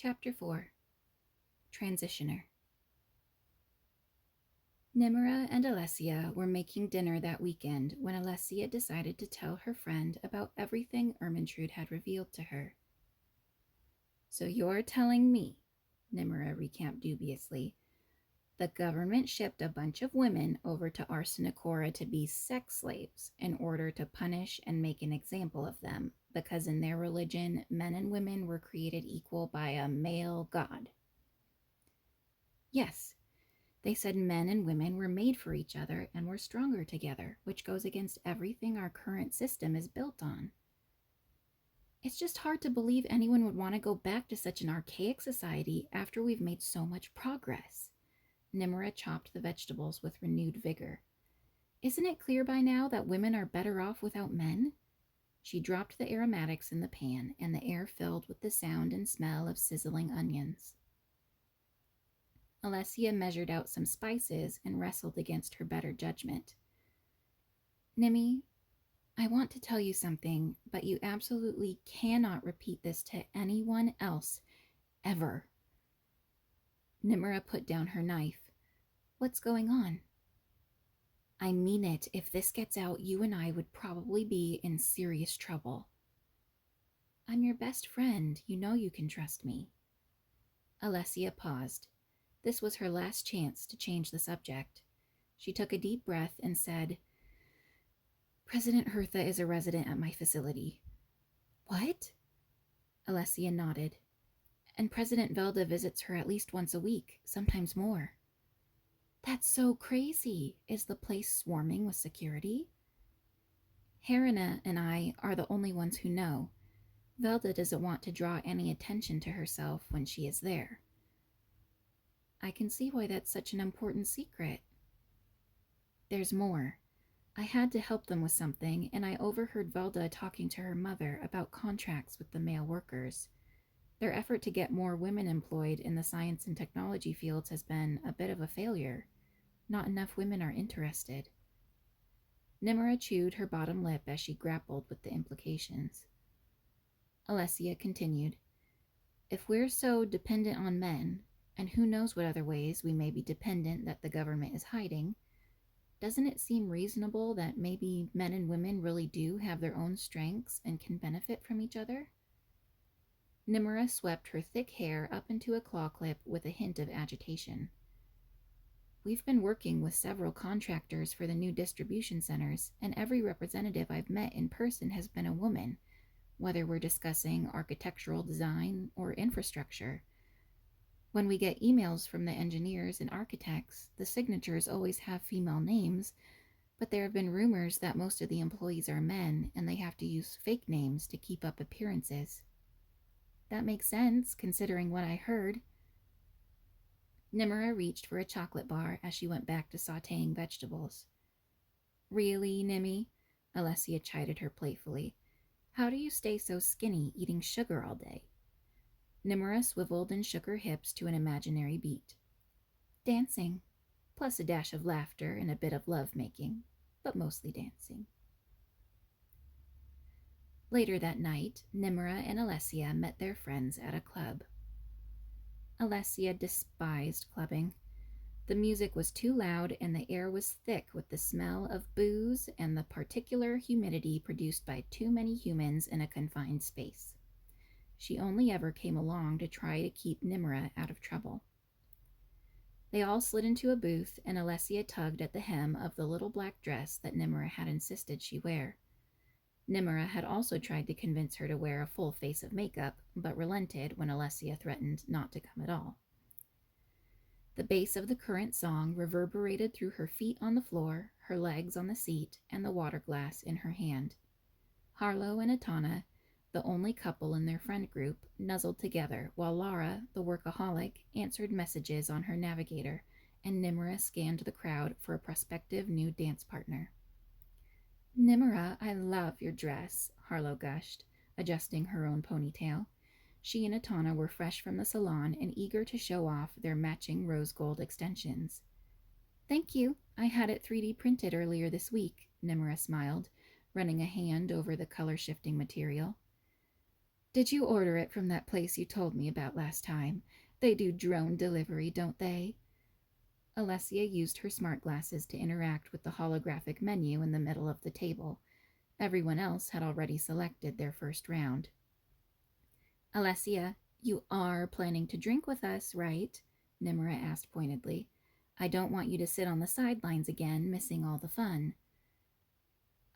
Chapter 4. Transitioner. Nimra and Alessia were making dinner that weekend when Alessia decided to tell her friend about everything Ermintrude had revealed to her. "So you're telling me," Nimra recapped dubiously, "the government shipped a bunch of women over to Arsenichora to be sex slaves in order to punish and make an example of them, because in their religion, men and women were created equal by a male god." "Yes. They said men and women were made for each other and were stronger together, which goes against everything our current system is built on. It's just hard to believe anyone would want to go back to such an archaic society after we've made so much progress." Nimra chopped the vegetables with renewed vigor. "Isn't it clear by now that women are better off without men?" She dropped the aromatics in the pan, and the air filled with the sound and smell of sizzling onions. Alessia measured out some spices and wrestled against her better judgment. "Nimmy, I want to tell you something, but you absolutely cannot repeat this to anyone else, ever." Nimra put down her knife. "What's going on?" "I mean it. If this gets out, you and I would probably be in serious trouble." "I'm your best friend. You know you can trust me." Alessia paused. This was her last chance to change the subject. She took a deep breath and said, "President Hertha is a resident at my facility." "What?" Alessia nodded. "And President Velda visits her at least once a week, sometimes more." "That's so crazy. Is the place swarming with security?" "Helena and I are the only ones who know. Velda doesn't want to draw any attention to herself when she is there." "I can see why that's such an important secret." "There's more. I had to help them with something, and I overheard Velda talking to her mother about contracts with the male workers. Their effort to get more women employed in the science and technology fields has been a bit of a failure. Not enough women are interested." Nimra chewed her bottom lip as she grappled with the implications. Alessia continued, "If we're so dependent on men, and who knows what other ways we may be dependent that the government is hiding, doesn't it seem reasonable that maybe men and women really do have their own strengths and can benefit from each other?" Nimra swept her thick hair up into a claw clip with a hint of agitation. "We've been working with several contractors for the new distribution centers, and every representative I've met in person has been a woman, whether we're discussing architectural design or infrastructure. When we get emails from the engineers and architects, the signatures always have female names, but there have been rumors that most of the employees are men and they have to use fake names to keep up appearances. That makes sense, considering what I heard." Nimra reached for a chocolate bar as she went back to sautéing vegetables. "Really, Nimmy?" Alessia chided her playfully. "How do you stay so skinny eating sugar all day?" Nimra swiveled and shook her hips to an imaginary beat. "Dancing, plus a dash of laughter and a bit of love-making, but mostly dancing." Later that night, Nimra and Alessia met their friends at a club. Alessia despised clubbing. The music was too loud and the air was thick with the smell of booze and the particular humidity produced by too many humans in a confined space. She only ever came along to try to keep Nimra out of trouble. They all slid into a booth, and Alessia tugged at the hem of the little black dress that Nimra had insisted she wear. Nimra had also tried to convince her to wear a full face of makeup, but relented when Alessia threatened not to come at all. The bass of the current song reverberated through her feet on the floor, her legs on the seat, and the water glass in her hand. Harlow and Etana, the only couple in their friend group, nuzzled together, while Lara, the workaholic, answered messages on her navigator, and Nimra scanned the crowd for a prospective new dance partner. "Nimra, I love your dress," Harlow gushed, adjusting her own ponytail. She and Etana were fresh from the salon and eager to show off their matching rose gold extensions. "Thank you. I had it 3D printed earlier this week," Nimra smiled, running a hand over the color-shifting material. Did you order it from that place you told me about last time? They do drone delivery, don't they? Alessia used her smart glasses to interact with the holographic menu in the middle of the table. Everyone else had already selected their first round. Alessia, you are planning to drink with us, right? Nimra asked pointedly. I don't want you to sit on the sidelines again, missing all the fun.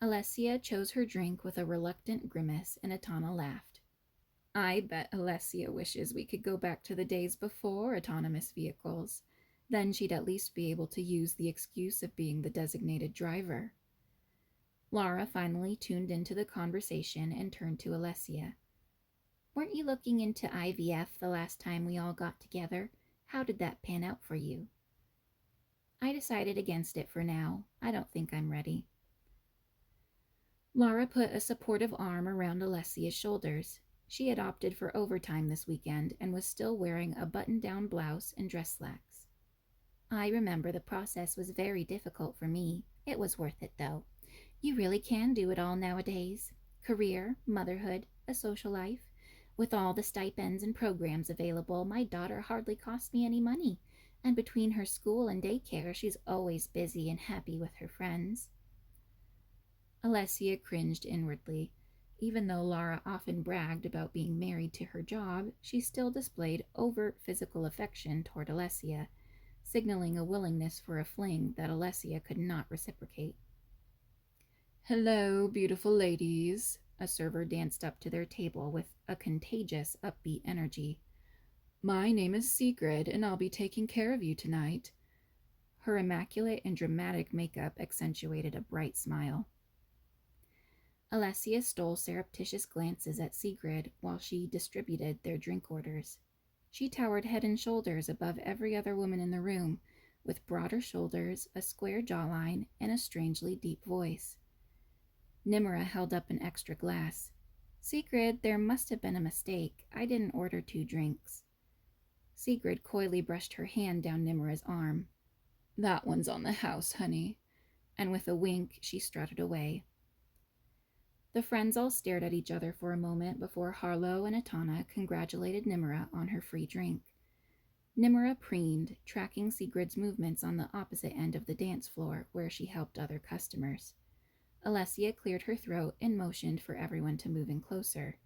Alessia chose her drink with a reluctant grimace, and Etana laughed. I bet Alessia wishes we could go back to the days before autonomous vehicles. Then she'd at least be able to use the excuse of being the designated driver. Laura finally tuned into the conversation and turned to Alessia. Weren't you looking into IVF the last time we all got together? How did that pan out for you? I decided against it for now. I don't think I'm ready. Laura put a supportive arm around Alessia's shoulders. She had opted for overtime this weekend and was still wearing a button-down blouse and dress slacks. I remember the process was very difficult for me. It was worth it, though. You really can do it all nowadays. Career, motherhood, a social life. With all the stipends and programs available, my daughter hardly costs me any money, and between her school and daycare, she's always busy and happy with her friends. Alessia cringed inwardly. Even though Laura often bragged about being married to her job, she still displayed overt physical affection toward Alessia, signaling a willingness for a fling that Alessia could not reciprocate. Hello, beautiful ladies. A server danced up to their table with a contagious, upbeat energy. My name is Sigrid, and I'll be taking care of you tonight. Her immaculate and dramatic makeup accentuated a bright smile. Alessia stole surreptitious glances at Sigrid while she distributed their drink orders. She towered head and shoulders above every other woman in the room, with broader shoulders, a square jawline, and a strangely deep voice. Nimra held up an extra glass. Sigrid, there must have been a mistake. I didn't order 2 drinks. Sigrid coyly brushed her hand down Nimra's arm. That one's on the house, honey. And with a wink, she strutted away. The friends all stared at each other for a moment before Harlow and Etana congratulated Nimra on her free drink. Nimra preened, tracking Sigrid's movements on the opposite end of the dance floor where she helped other customers. Alessia cleared her throat and motioned for everyone to move in closer.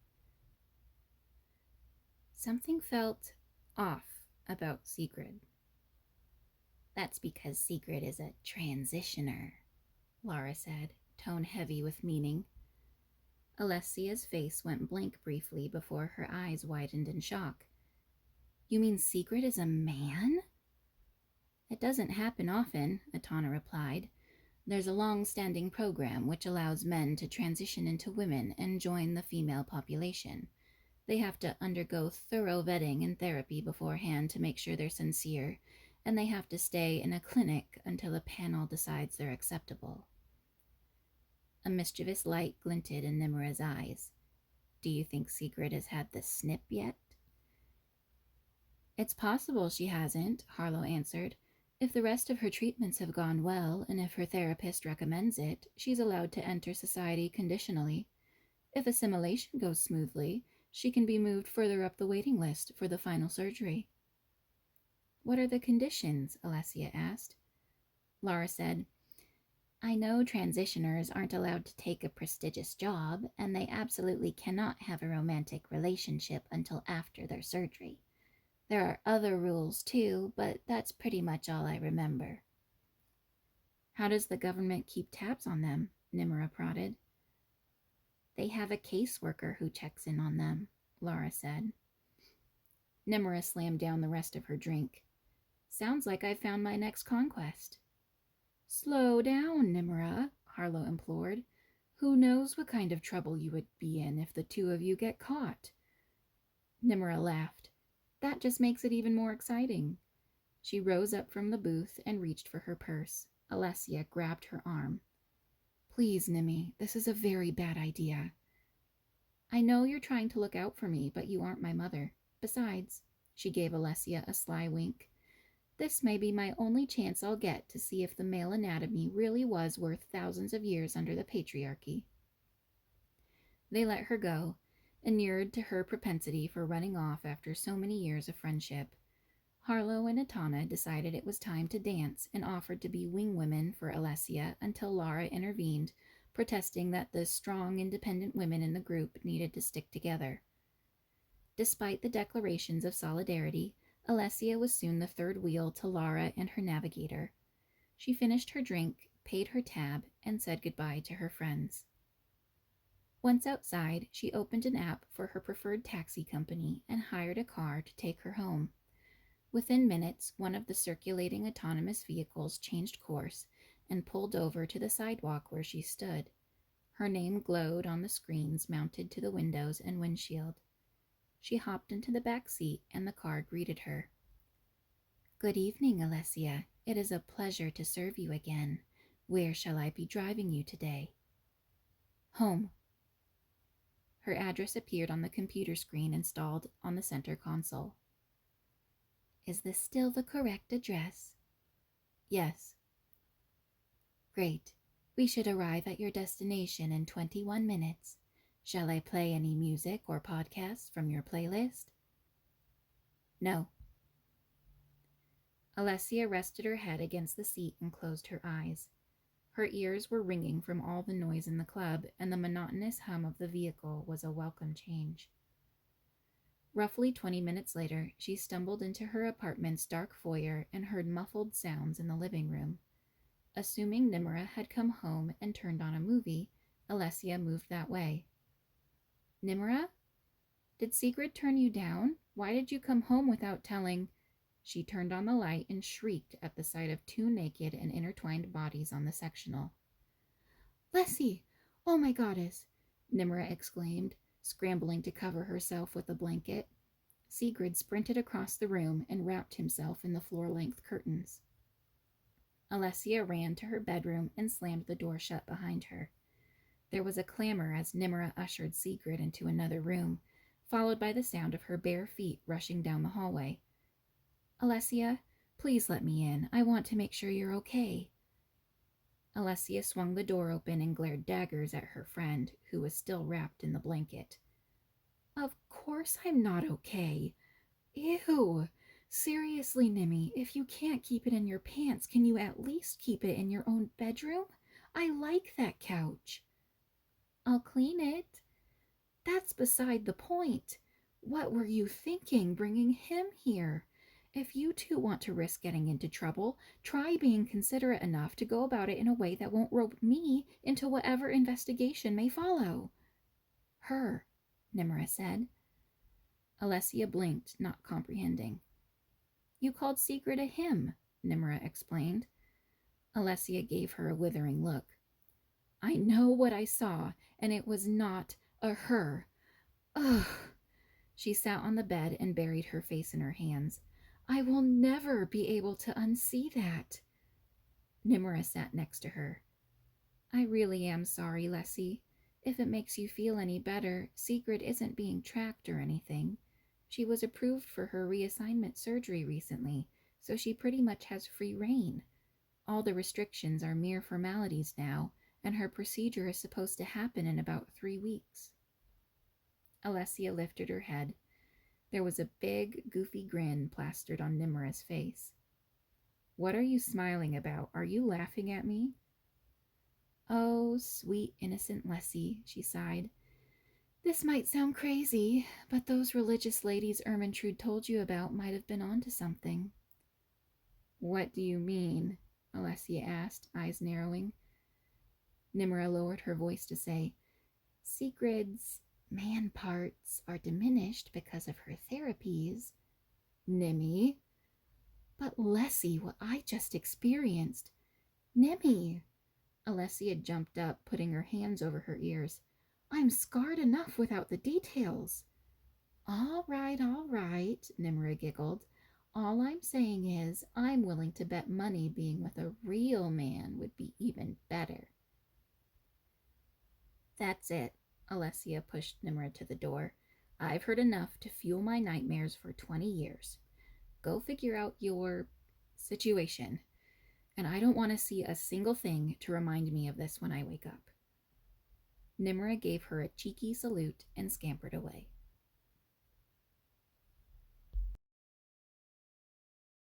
Something felt off about Sigrid. That's because Sigrid is a transitioner, Laura said, tone heavy with meaning. Alessia's face went blank briefly before her eyes widened in shock. You mean Sigrid is a man? It doesn't happen often, Etana replied. There's a long-standing program which allows men to transition into women and join the female population. They have to undergo thorough vetting and therapy beforehand to make sure they're sincere, and they have to stay in a clinic until a panel decides they're acceptable. A mischievous light glinted in Nimra's eyes. Do you think Sigrid has had the snip yet? It's possible she hasn't, Harlow answered. If the rest of her treatments have gone well, and if her therapist recommends it, she's allowed to enter society conditionally. If assimilation goes smoothly, she can be moved further up the waiting list for the final surgery. What are the conditions? Alessia asked. Laura said, I know transitioners aren't allowed to take a prestigious job, and they absolutely cannot have a romantic relationship until after their surgery. There are other rules too, but that's pretty much all I remember. How does the government keep tabs on them? Nimra prodded. They have a caseworker who checks in on them, Laura said. Nimra slammed down the rest of her drink. Sounds like I've found my next conquest. Slow down, Nimra, Harlow implored. Who knows what kind of trouble you would be in if the 2 of you get caught? Nimra laughed. That just makes it even more exciting. She rose up from the booth and reached for her purse. Alessia grabbed her arm. Please, Nimmy, this is a very bad idea. I know you're trying to look out for me, but you aren't my mother. Besides, she gave Alessia a sly wink, this may be my only chance I'll get to see if the male anatomy really was worth thousands of years under the Patriarchy. They let her go, Inured to her propensity for running off after so many years of friendship, Harlow and Etana decided it was time to dance and offered to be wing women for Alessia until Lara intervened, protesting that the strong, independent women in the group needed to stick together. Despite the declarations of solidarity, Alessia was soon the third wheel to Lara and her navigator. She finished her drink, paid her tab, and said goodbye to her friends. Once outside, she opened an app for her preferred taxi company and hired a car to take her home. Within minutes, one of the circulating autonomous vehicles changed course and pulled over to the sidewalk where she stood. Her name glowed on the screens mounted to the windows and windshield. She hopped into the back seat and the car greeted her. "Good evening, Alessia. It is a pleasure to serve you again. Where shall I be driving you today?" "Home." Her address appeared on the computer screen installed on the center console. "Is this still the correct address?" "Yes." "Great. We should arrive at your destination in 21 minutes. Shall I play any music or podcasts from your playlist?" "No." Alessia rested her head against the seat and closed her eyes. Her ears were ringing from all the noise in the club, and the monotonous hum of the vehicle was a welcome change. Roughly 20 minutes later, she stumbled into her apartment's dark foyer and heard muffled sounds in the living room. Assuming Nimra had come home and turned on a movie, Alessia moved that way. "Nimra? Did Sigrid turn you down? Why did you come home without telling—" She turned on the light and shrieked at the sight of two naked and intertwined bodies on the sectional. "Lessie! Oh my goddess!" Nimra exclaimed, scrambling to cover herself with a blanket. Sigrid sprinted across the room and wrapped himself in the floor-length curtains. Alessia ran to her bedroom and slammed the door shut behind her. There was a clamor as Nimra ushered Sigrid into another room, followed by the sound of her bare feet rushing down the hallway. "Alessia, please let me in. I want to make sure you're okay." Alessia swung the door open and glared daggers at her friend, who was still wrapped in the blanket. "Of course I'm not okay. Ew. Seriously, Nimmy, if you can't keep it in your pants, can you at least keep it in your own bedroom? I like that couch." "I'll clean it." "That's beside the point. What were you thinking bringing him here? If you two want to risk getting into trouble, try being considerate enough to go about it in a way that won't rope me into whatever investigation may follow." "Her," Nimra said. Alessia blinked, not comprehending. "You called Sigrid a him," Nimra explained. Alessia gave her a withering look. "I know what I saw, and it was not a her. Ugh." She sat on the bed and buried her face in her hands. "I will never be able to unsee that." Nimra sat next to her. "I really am sorry, Lessie. If it makes you feel any better, Sigrid isn't being tracked or anything. She was approved for her reassignment surgery recently, so she pretty much has free rein. All the restrictions are mere formalities now, and her procedure is supposed to happen in about 3 weeks." Alessia lifted her head. There was a big, goofy grin plastered on Nimra's face. "What are you smiling about? Are you laughing at me?" "Oh, sweet, innocent Lessie," she sighed. "This might sound crazy, but those religious ladies Ermintrude told you about might have been onto something." "What do you mean?" Alessia asked, eyes narrowing. Nimra lowered her voice to say, "Sigrid's man parts are diminished because of her therapies." "Nimmy." "But Lessie, what I just experienced—" "Nimmy!" Alessia jumped up, putting her hands over her ears. "I'm scarred enough without the details." All right, Nimra giggled. "All I'm saying is I'm willing to bet money being with a real man would be even better." "That's it." Alessia pushed Nimra to the door. "I've heard enough to fuel my nightmares for 20 years. Go figure out your situation. And I don't want to see a single thing to remind me of this when I wake up." Nimra gave her a cheeky salute and scampered away.